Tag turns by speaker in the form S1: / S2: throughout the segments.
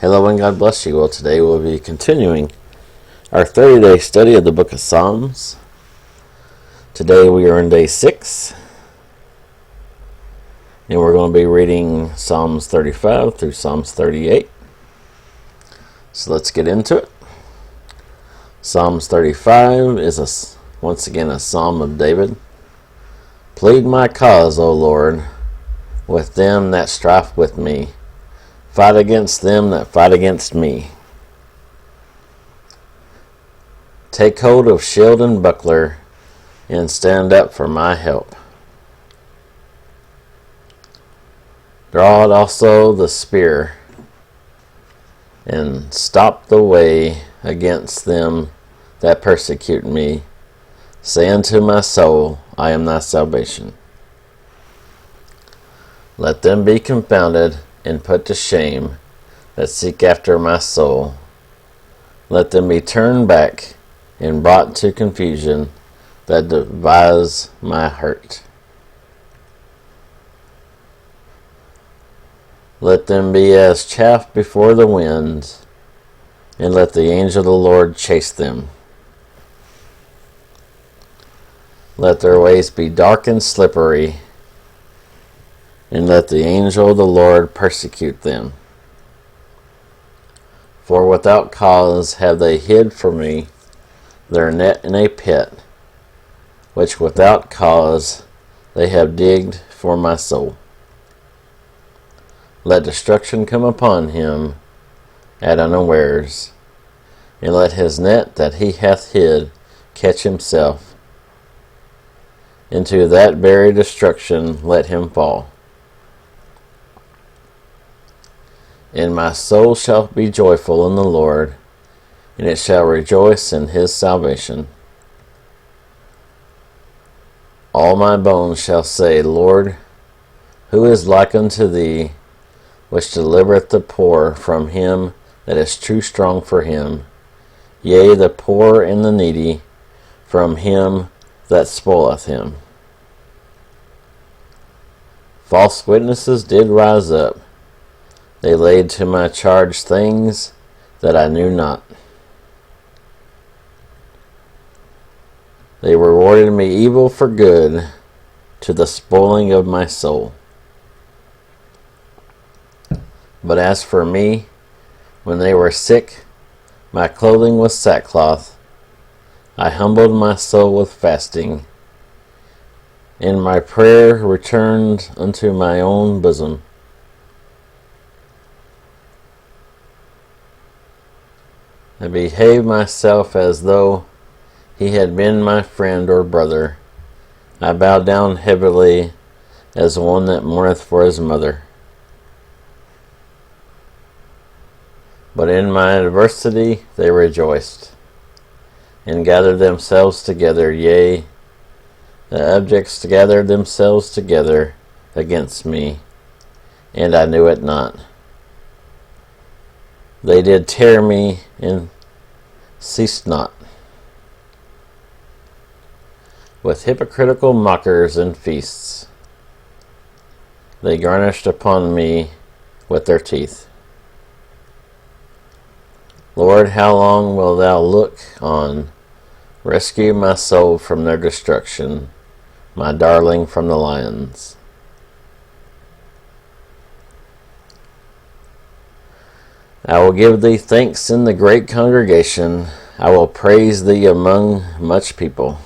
S1: Hello and God bless you. Well, today we'll be continuing our 30-day study of the book of Psalms. Today we are in day 6, and we're going to be reading Psalms 35 through Psalms 38. So let's get into it. Psalms 35 is once again a psalm of David. Plead my cause, O Lord, with them that strive with me. Fight against them that fight against me. Take hold of shield and buckler, and stand up for my help. Draw out also the spear, and stop the way against them that persecute me. Say unto my soul, I am thy salvation. Let them be confounded and put to shame that seek after my soul. Let them be turned back and brought to confusion that devise my hurt. Let them be as chaff before the wind, and let the angel of the Lord chase them. Let their ways be dark and slippery, and let the angel of the Lord persecute them. For without cause have they hid for me their net in a pit, which without cause they have digged for my soul. Let destruction come upon him at unawares, and let his net that he hath hid catch himself. Into that very destruction let him fall. And my soul shall be joyful in the Lord, and it shall rejoice in his salvation. All my bones shall say, Lord, who is like unto thee, which delivereth the poor from him that is too strong for him, yea, the poor and the needy from him that spoileth him. False witnesses did rise up. They laid to my charge things that I knew not. They rewarded me evil for good, to the spoiling of my soul. But as for me, when they were sick, my clothing was sackcloth. I humbled my soul with fasting, and my prayer returned unto my own bosom. I behaved myself as though he had been my friend or brother. I bowed down heavily as one that mourneth for his mother. But in my adversity they rejoiced, and gathered themselves together, yea, the abjects gathered themselves together against me, and I knew it not. They did tear me and ceased not. With hypocritical mockers and feasts, they garnished upon me with their teeth. Lord, how long wilt thou look on? Rescue my soul from their destruction, my darling from the lions. I will give thee thanks in the great congregation. I will praise thee among much people.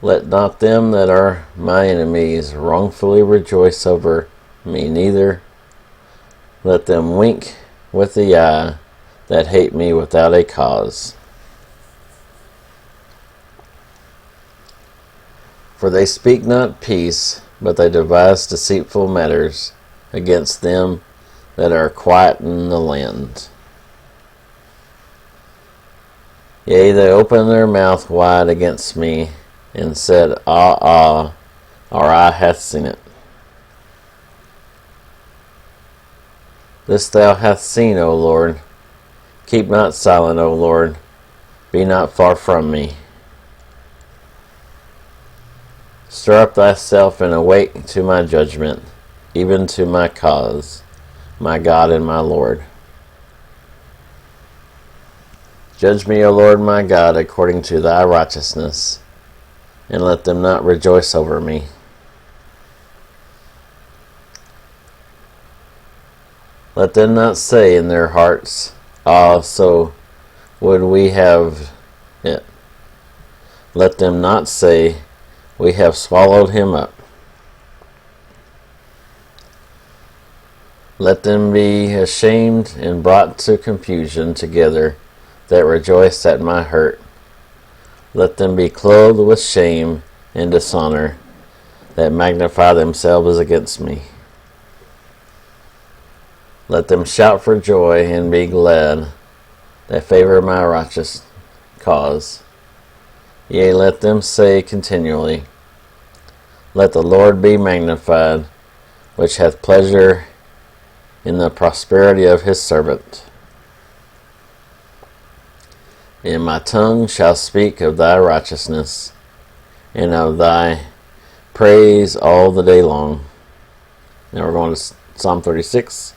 S1: Let not them that are my enemies wrongfully rejoice over me, neither let them wink with the eye that hate me without a cause. For they speak not peace, but they devise deceitful matters against them that are quiet in the land. Yea, they open their mouth wide against me, and said, our eye hath seen it. This thou hast seen, O Lord. Keep not silent, O Lord. Be not far from me. Stir up thyself and awake to my judgment, even to my cause. my God and my Lord. Judge me, O Lord my God, according to thy righteousness, and let them not rejoice over me. Let them not say in their hearts, Ah, so would we have it. Let them not say, We have swallowed him up. Let them be ashamed and brought to confusion together that rejoice at my hurt. Let them be clothed with shame and dishonor that magnify themselves against me. Let them shout for joy and be glad that favor my righteous cause. Yea, let them say continually, Let the Lord be magnified, which hath pleasure in the prosperity of his servant. And my tongue shall speak of thy righteousness, and of thy praise all the day long. Now we're going to Psalm 36.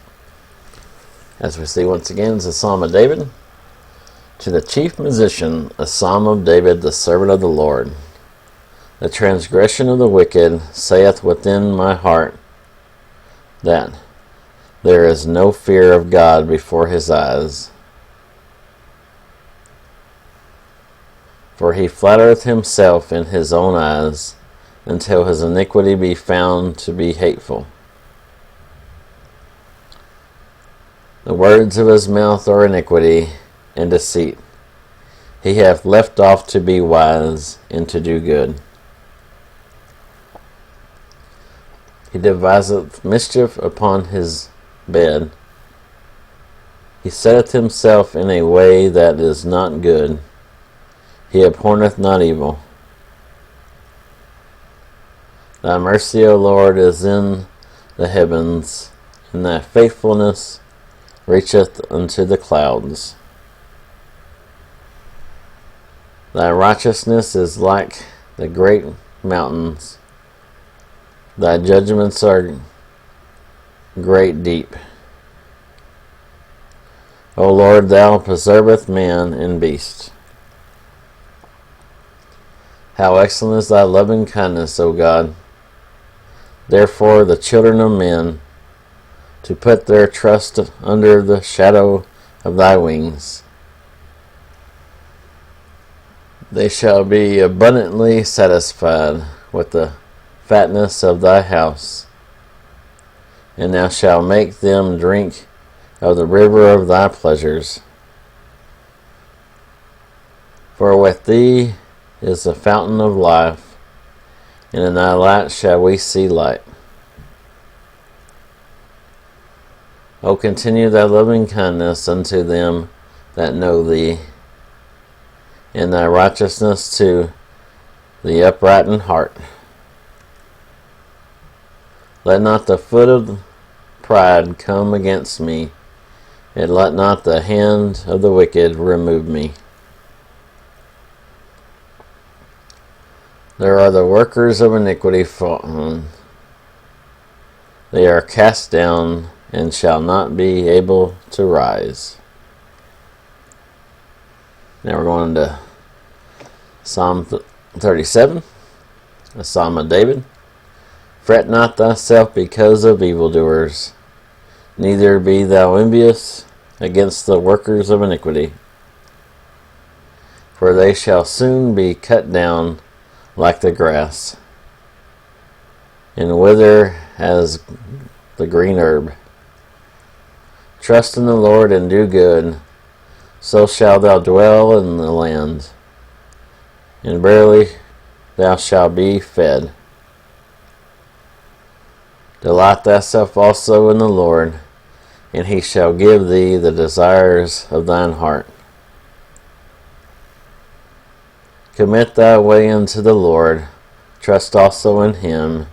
S1: As we see once again, it's a Psalm of David. To the chief musician, a Psalm of David, the servant of the Lord. The transgression of the wicked saith within my heart that there is no fear of God before his eyes. For he flattereth himself in his own eyes, until his iniquity be found to be hateful. The words of his mouth are iniquity and deceit. He hath left off to be wise and to do good. He deviseth mischief upon his bed. He setteth himself in a way that is not good. He abhorreth not evil. Thy mercy, O Lord, is in the heavens, and thy faithfulness reacheth unto the clouds. Thy righteousness is like the great mountains. Thy judgments are great deep. O Lord, thou preservest man and beast. How excellent is thy loving kindness, O God! Therefore the children of men to put their trust under the shadow of thy wings. They shall be abundantly satisfied with the fatness of thy house, and thou shalt make them drink of the river of thy pleasures. For with thee is the fountain of life, and in thy light shall we see light. O continue thy loving kindness unto them that know thee, and thy righteousness to the upright in heart. Let not the foot of pride come against me, and let not the hand of the wicked remove me. There are the workers of iniquity fallen. They are cast down and shall not be able to rise. Now we're going to Psalm 37, a Psalm of David. Fret not thyself because of evildoers, neither be thou envious against the workers of iniquity. For they shall soon be cut down like the grass, and wither as the green herb. Trust in the Lord and do good, so shalt thou dwell in the land, and verily thou shalt be fed. Delight thyself also in the Lord, and he shall give thee the desires of thine heart. Commit thy way unto the Lord, trust also in him,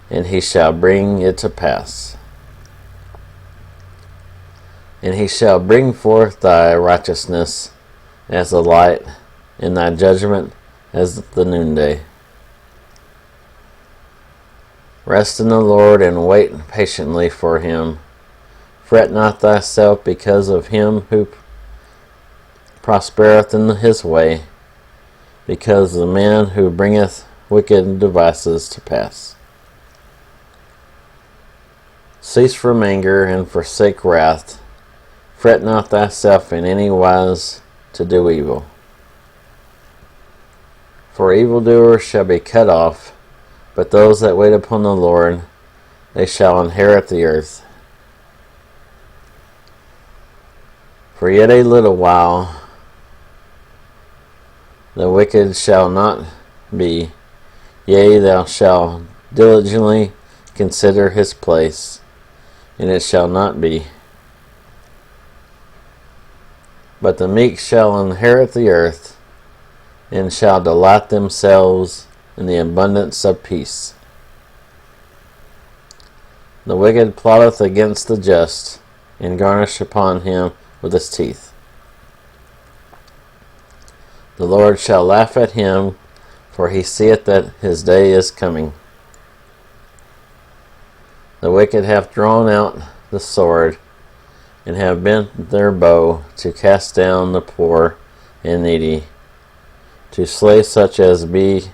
S1: and he shall bring it to pass. And he shall bring forth thy righteousness as the light, and thy judgment as the noonday. Rest in the Lord and wait patiently for him, Fret not thyself because of him who prospereth in his way, because of the man who bringeth wicked devices to pass. Cease from anger and forsake wrath. Fret not thyself in any wise to do evil. For evildoers shall be cut off, but those that wait upon the Lord, they shall inherit the earth. For yet a little while the wicked shall not be, yea, thou shalt diligently consider his place, and it shall not be. But the meek shall inherit the earth, and shall delight themselves in the abundance of peace. The wicked plotteth against the just, and garnish upon him with his teeth. The Lord shall laugh at him, for he seeth that his day is coming. The wicked have drawn out the sword, and have bent their bow to cast down the poor and needy, to slay such as be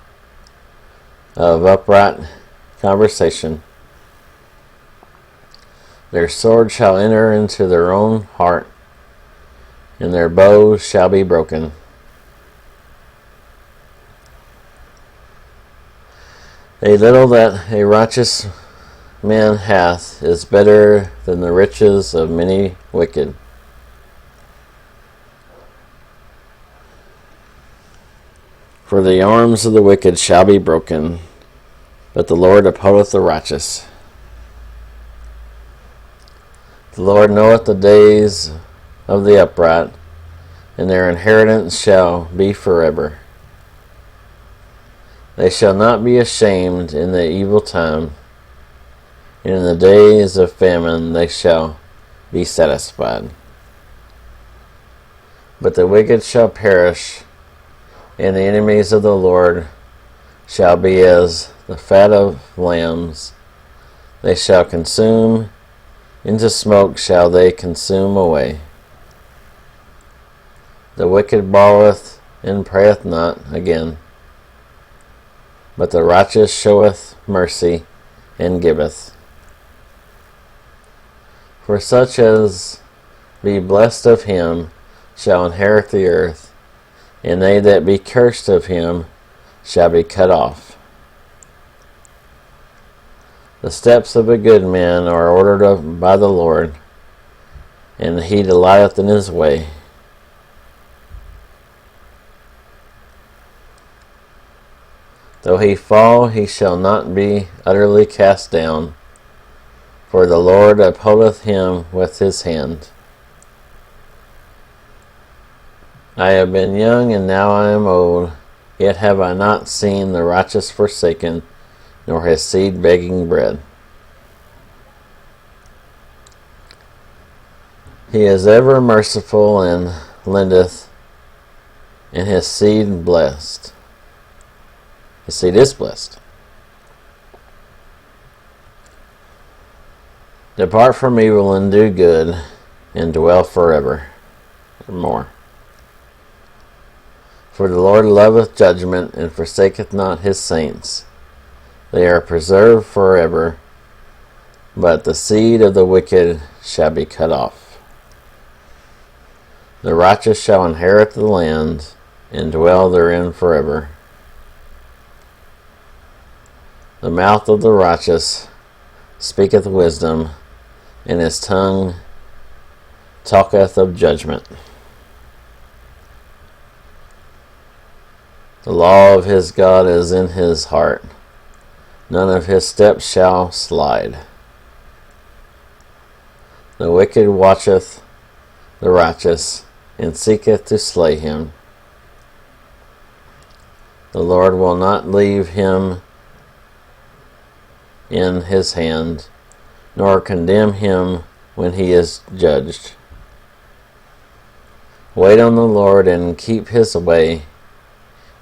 S1: of upright conversation. Their sword shall enter into their own heart, and their bows shall be broken. A little that a righteous man hath is better than the riches of many wicked. For the arms of the wicked shall be broken, but the Lord upholdeth the righteous. The Lord knoweth the days of the upright, and their inheritance shall be forever. They shall not be ashamed in the evil time, and in the days of famine they shall be satisfied. But the wicked shall perish, and the enemies of the Lord shall be as the fat of lambs. They shall consume, into smoke shall they consume away. The wicked borroweth and prayeth not again, but the righteous showeth mercy and giveth. For such as be blessed of him shall inherit the earth, and they that be cursed of him shall be cut off. The steps of a good man are ordered by the Lord, and he delighteth in his way. Though he fall, he shall not be utterly cast down, for the Lord upholdeth him with his hand. I have been young, and now I am old, yet have I not seen the righteous forsaken, nor his seed begging bread. He is ever merciful and lendeth, and his seed blessed. His seed is blessed. Depart from evil and do good, and dwell forever more. For the Lord loveth judgment, and forsaketh not his saints. They are preserved forever, but the seed of the wicked shall be cut off. The righteous shall inherit the land, and dwell therein forever. The mouth of the righteous speaketh wisdom, and his tongue talketh of judgment. The law of his God is in his heart. None of his steps shall slide. The wicked watcheth the righteous, and seeketh to slay him. The Lord will not leave him in his hand, nor condemn him when he is judged. Wait on the Lord and keep his way,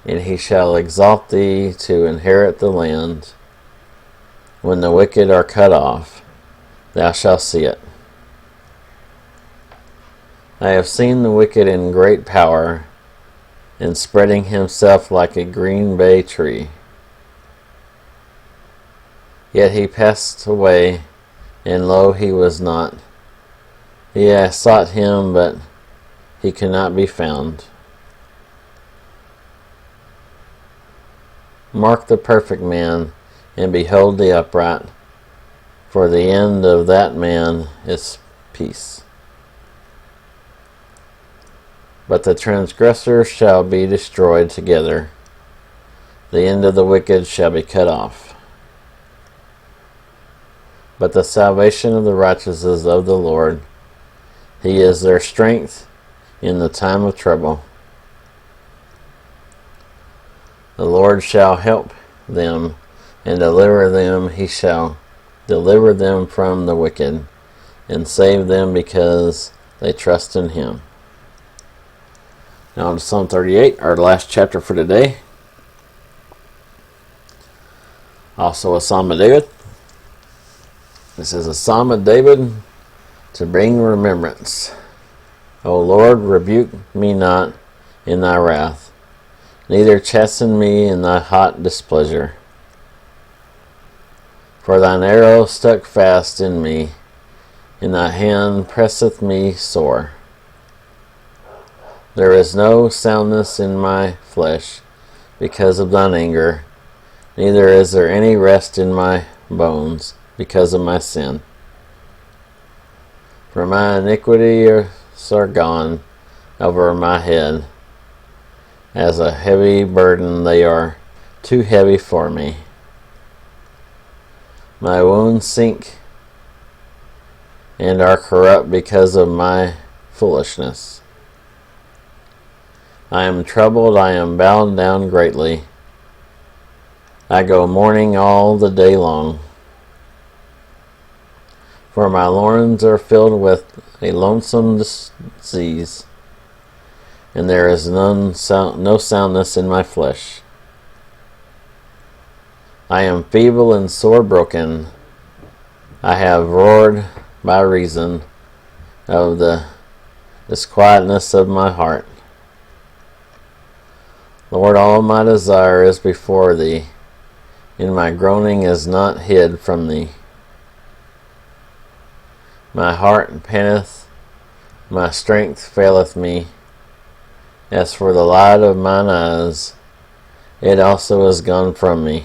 S1: and he shall exalt thee to inherit the land. When the wicked are cut off, thou shalt see it. I have seen the wicked in great power, and spreading himself like a green bay tree. Yet he passed away, and lo, he was not. Yea, I sought him, but he could not be found. Mark the perfect man, and behold the upright, for the end of that man is peace. But the transgressors shall be destroyed together. The end of the wicked shall be cut off. But the salvation of the righteous is of the Lord. He is their strength in the time of trouble. The Lord shall help them and deliver them. He shall deliver them from the wicked and save them because they trust in him. Now on to Psalm 38, our last chapter for today. Also a Psalm of David. This is a Psalm of David to bring remembrance. O Lord, rebuke me not in thy wrath, neither chasten me in thy hot displeasure. For thine arrow stuck fast in me, and thy hand presseth me sore. There is no soundness in my flesh because of thine anger, neither is there any rest in my bones because of my sin. For my iniquities are gone over my head. As a heavy burden they are too heavy for me. My wounds sink and are corrupt because of my foolishness. I am troubled, I am bowed down greatly. I go mourning all the day long. For my loins are filled with a lonesome disease, and there is no soundness in my flesh. I am feeble and sore broken. I have roared by reason of the disquietness of my heart. Lord, all my desire is before thee, and my groaning is not hid from thee. My heart panteth, my strength faileth me. As for the light of mine eyes, it also is gone from me.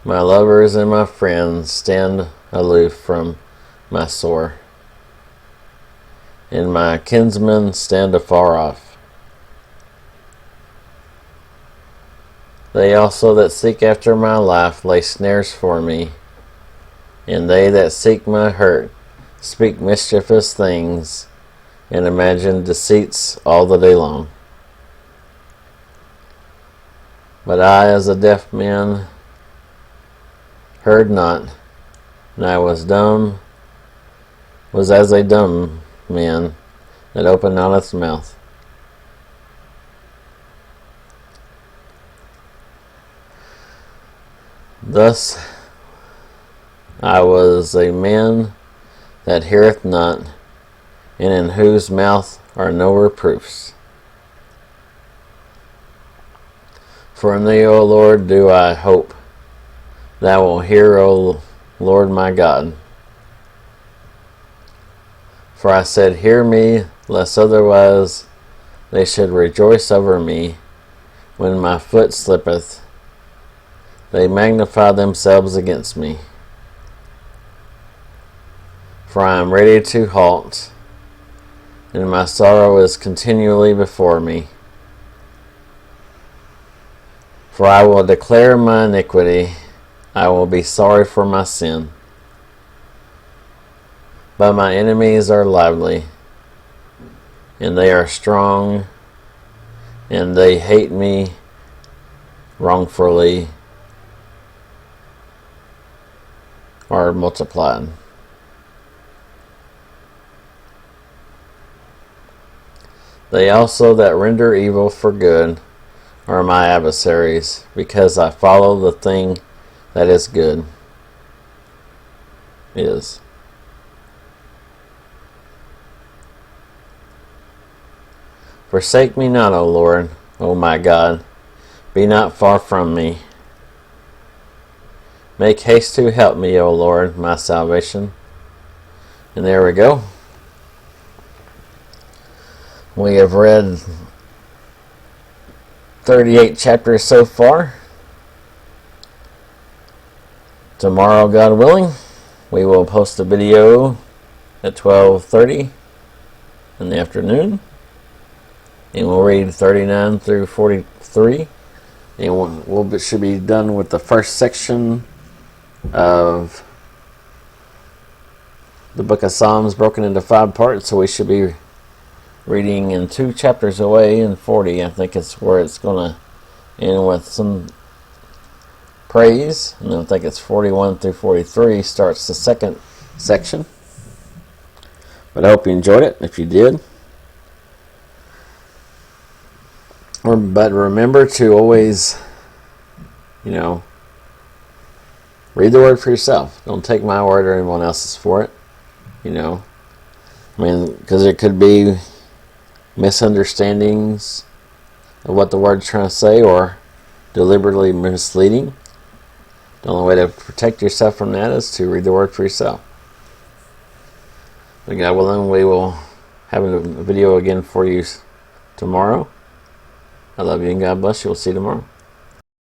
S1: My lovers and my friends stand aloof from my sore, and my kinsmen stand afar off. They also that seek after my life lay snares for me, and they that seek my hurt speak mischievous things, and imagine deceits all the day long. But I, as a deaf man, heard not, and I was as a dumb man that opened not its mouth. Thus I was a man that heareth not, and in whose mouth are no reproofs. For in thee, O Lord, do I hope. Thou wilt hear, O Lord my God. For I said, hear me, lest otherwise they should rejoice over me when my foot slippeth. They magnify themselves against me. For I am ready to halt, and my sorrow is continually before me. For I will declare my iniquity, I will be sorry for my sin. But my enemies are lively, and they are strong, and they hate me wrongfully, are multiplied. They also that render evil for good are my adversaries, because I follow the thing that is good. Forsake me not, O Lord, O my God. Be not far from me. Make haste to help me, O Lord, my salvation. And there we go. We have read 38 chapters so far. Tomorrow, God willing, we will post a video at 12:30 in the afternoon. And we'll read 39 through 43. And we'll should be done with the first section of the book of Psalms, broken into 5 parts. So we should be reading in 2 chapters away in 40. I think it's where it's going to end with some praise. And I think it's 41 through 43 starts the second section. But I hope you enjoyed it. If you did. But remember to always, read the word for yourself. Don't take my word or anyone else's for it. Because there could be misunderstandings of what the word's trying to say or deliberately misleading. The only way to protect yourself from that is to read the word for yourself. But God willing, we will have a video again for you tomorrow. I love you and God bless you. We'll see you tomorrow.